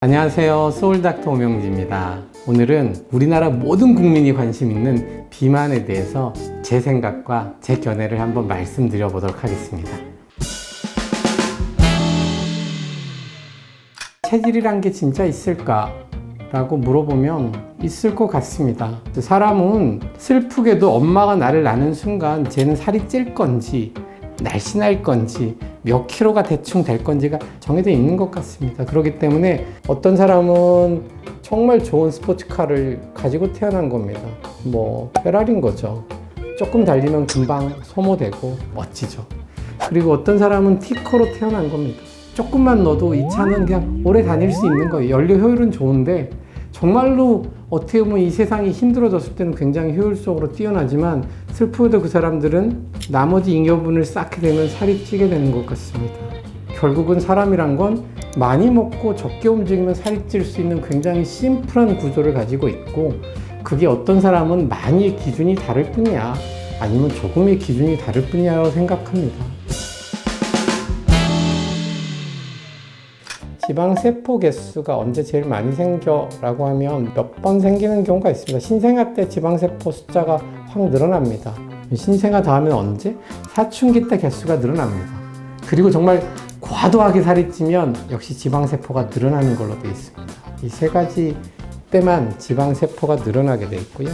안녕하세요. 소울닥터 오명지입니다. 오늘은 우리나라 모든 국민이 관심 있는 비만에 대해서 제 생각과 제 견해를 한번 말씀드려 보도록 하겠습니다. 체질이란 게 진짜 있을까? 라고 물어보면 있을 것 같습니다. 사람은 슬프게도 엄마가 나를 낳는 순간 쟤는 살이 찔 건지 날씬할 건지 몇 킬로가 대충 될 건지가 정해져 있는 것 같습니다. 그렇기 때문에 어떤 사람은 정말 좋은 스포츠카를 가지고 태어난 겁니다. 페라리인 거죠. 조금 달리면 금방 소모되고 멋지죠. 그리고 어떤 사람은 티커로 태어난 겁니다. 조금만 넣어도 이 차는 그냥 오래 다닐 수 있는 거예요. 연료 효율은 좋은데 정말로 어떻게 보면 이 세상이 힘들어졌을 때는 굉장히 효율적으로 뛰어나지만 슬프게도 그 사람들은 나머지 잉여분을 쌓게 되면 살이 찌게 되는 것 같습니다. 결국은 사람이란 건 많이 먹고 적게 움직이면 살이 찔 수 있는 굉장히 심플한 구조를 가지고 있고, 그게 어떤 사람은 많이의 기준이 다를 뿐이야, 아니면 조금의 기준이 다를 뿐이야라고 생각합니다. 지방세포 개수가 언제 제일 많이 생겨라고 하면 몇 번 생기는 경우가 있습니다. 신생아 때 지방세포 숫자가 확 늘어납니다. 신생아 다음엔 언제? 사춘기 때 개수가 늘어납니다. 그리고 정말 과도하게 살이 찌면 역시 지방세포가 늘어나는 걸로 되어 있습니다. 이 세 가지 때만 지방세포가 늘어나게 되어 있고요.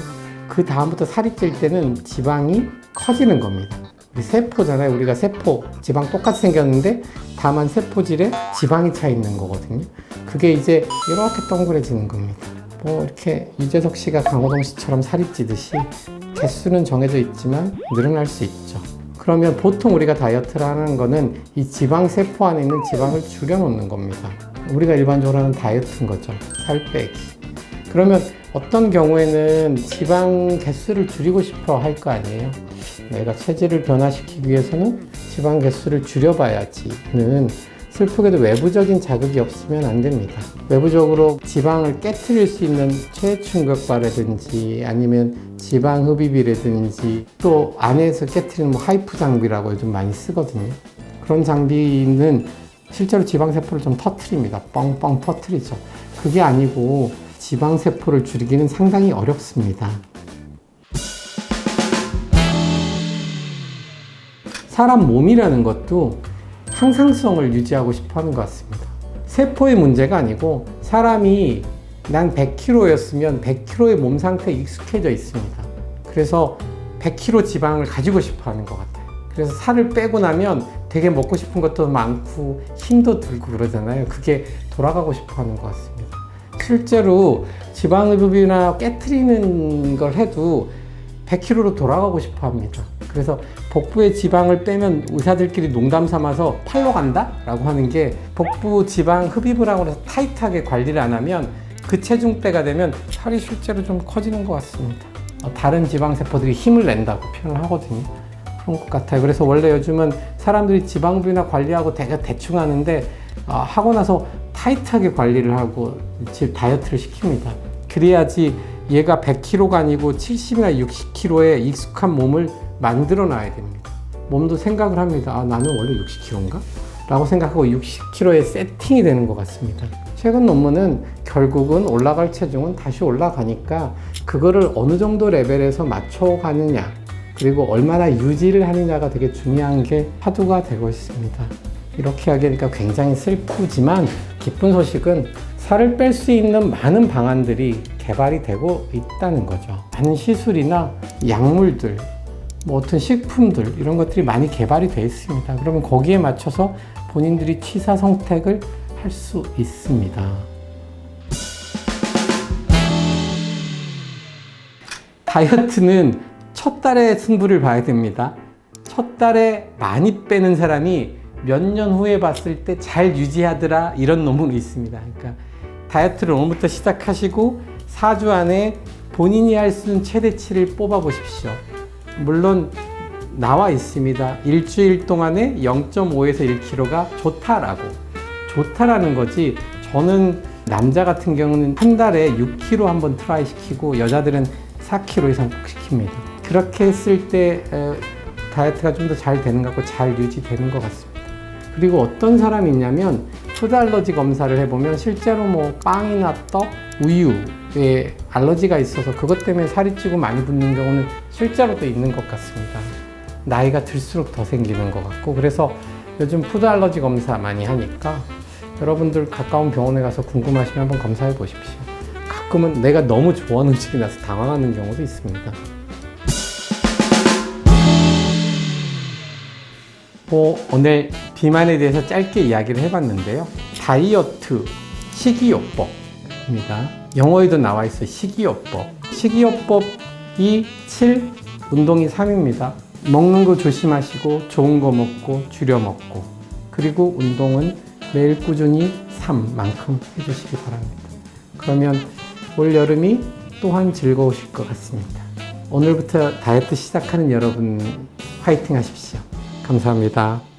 그 다음부터 살이 찔 때는 지방이 커지는 겁니다. 세포잖아요. 우리가 세포, 지방 똑같이 생겼는데 다만 세포질에 지방이 차 있는 거거든요. 그게 이제 이렇게 동그래지는 겁니다. 이렇게 유재석 씨가 강호동 씨처럼 살이 찌듯이 개수는 정해져 있지만 늘어날 수 있죠. 그러면 보통 우리가 다이어트를 하는 거는 이 지방 세포 안에 있는 지방을 줄여놓는 겁니다. 우리가 일반적으로 하는 다이어트인 거죠. 살 빼기. 그러면 어떤 경우에는 지방 개수를 줄이고 싶어 할 거 아니에요. 내가 체질을 변화시키기 위해서는 지방 개수를 줄여봐야지는 슬프게도 외부적인 자극이 없으면 안 됩니다. 외부적으로 지방을 깨트릴 수 있는 체충격과라든지 아니면 지방 흡입이라든지 또 안에서 깨트리는 하이프 장비라고 요즘 많이 쓰거든요. 그런 장비는 실제로 지방세포를 좀 터트립니다. 뻥뻥 터트리죠. 그게 아니고 지방세포를 줄이기는 상당히 어렵습니다. 사람 몸이라는 것도 항상성을 유지하고 싶어 하는 것 같습니다. 세포의 문제가 아니고 사람이 난 100kg였으면 100kg의 몸 상태에 익숙해져 있습니다. 그래서 100kg 지방을 가지고 싶어 하는 것 같아요. 그래서 살을 빼고 나면 되게 먹고 싶은 것도 많고 힘도 들고 그러잖아요. 그게 돌아가고 싶어 하는 것 같습니다. 실제로 지방흡입이나 깨트리는 걸 해도 100kg로 돌아가고 싶어 합니다. 그래서 복부의 지방을 빼면 의사들끼리 농담 삼아서 팔로 간다? 라고 하는 게, 복부 지방 흡입을 하고 해서 타이트하게 관리를 안 하면 그 체중대가 되면 살이 실제로 좀 커지는 것 같습니다. 다른 지방세포들이 힘을 낸다고 표현을 하거든요. 그런 것 같아요. 그래서 원래 요즘은 사람들이 지방흡입이나 관리하고 되게 대충 하는데 하고 나서 타이트하게 관리를 하고 다이어트를 시킵니다. 그래야지 얘가 100kg가 아니고 70이나 60kg의 익숙한 몸을 만들어 놔야 됩니다. 몸도 생각을 합니다. 나는 원래 60kg인가? 라고 생각하고 60kg에 세팅이 되는 것 같습니다. 최근 논문은 결국은 올라갈 체중은 다시 올라가니까 그거를 어느 정도 레벨에서 맞춰가느냐, 그리고 얼마나 유지를 하느냐가 되게 중요한 게 화두가 되고 있습니다. 이렇게 하기니까 굉장히 슬프지만 기쁜 소식은 살을 뺄 수 있는 많은 방안들이 개발이 되고 있다는 거죠. 반시술이나 약물들, 어떤 식품들, 이런 것들이 많이 개발이 되어 있습니다. 그러면 거기에 맞춰서 본인들이 취사 선택을 할 수 있습니다. 다이어트는 첫 달에 승부를 봐야 됩니다. 첫 달에 많이 빼는 사람이 몇 년 후에 봤을 때 잘 유지하더라, 이런 논문이 있습니다. 그러니까 다이어트를 오늘부터 시작하시고 4주 안에 본인이 할 수 있는 최대치를 뽑아 보십시오. 물론 나와 있습니다. 일주일 동안에 0.5에서 1kg가 좋다라는 거지, 저는 남자 같은 경우는 한 달에 6kg 한번 트라이 시키고 여자들은 4kg 이상 꼭 시킵니다. 그렇게 했을 때 다이어트가 좀 더 잘 되는 것 같고 잘 유지되는 것 같습니다. 그리고 어떤 사람이 있냐면 푸드 알러지 검사를 해보면 실제로 뭐 빵이나 떡, 우유에 알러지가 있어서 그것 때문에 살이 찌고 많이 붓는 경우는 실제로도 있는 것 같습니다. 나이가 들수록 더 생기는 것 같고, 그래서 요즘 푸드 알러지 검사 많이 하니까 여러분들 가까운 병원에 가서 궁금하시면 한번 검사해 보십시오. 가끔은 내가 너무 좋아하는 음식이 나서 당황하는 경우도 있습니다. 오늘 비만에 대해서 짧게 이야기를 해봤는데요. 다이어트 식이요법입니다. 영어에도 나와 있어요. 식이요법. 식이요법이 7, 운동이 3입니다. 먹는 거 조심하시고 좋은 거 먹고 줄여 먹고, 그리고 운동은 매일 꾸준히 3만큼 해주시기 바랍니다. 그러면 올 여름이 또한 즐거우실 것 같습니다. 오늘부터 다이어트 시작하는 여러분 화이팅 하십시오. 감사합니다.